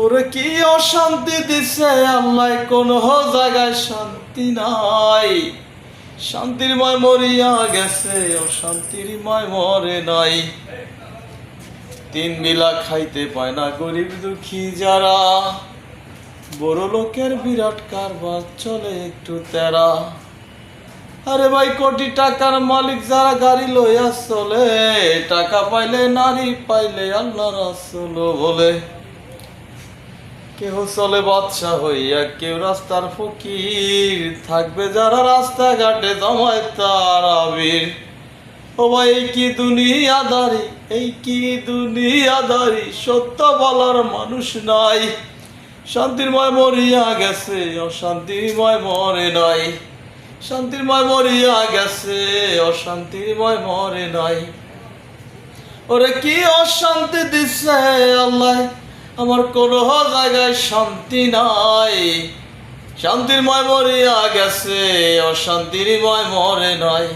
ওরে কি অশান্তি দিছে আল্লাহ, কোন জায়গায় শান্তি নাই। শান্তির ময় মরিয়া গেছে, অশান্তির ময় মরে নাই। তিন বেলা খাইতে পায় না গরিব দুঃখী যারা, বড় লোকের বিরাট কারবার চলে একটু তেরা। আরে ভাই, কোটি টাকার মালিক যারা গাড়ি লইয়া চলে, টাকা পাইলে নারী পাইলে আল্লাহ রাসূল বলে। কেউ চলে বাদশা হইয়া, কেউ রাস্তার ফকির, থাকবে যারা রাস্তাঘাটে জমায় তার আবির। ও ভাই, এই কি দুনিয়াদারি, এই কি দুনিয়াদারি, সত্য বলার মানুষ নাই। শান্তিরময় মরিয়া গেছে, অশান্তিময় মরে নাই। শান্তিময় মরিয়া গেছে, অশান্তিময় মরে নাই। ওরে কি অশান্তি দিছে আল্লাহ, আমার কোন জায়গায় শান্তি নাই। শান্তিময় মরিয়া গেছে, অশান্তিময় মরে নাই।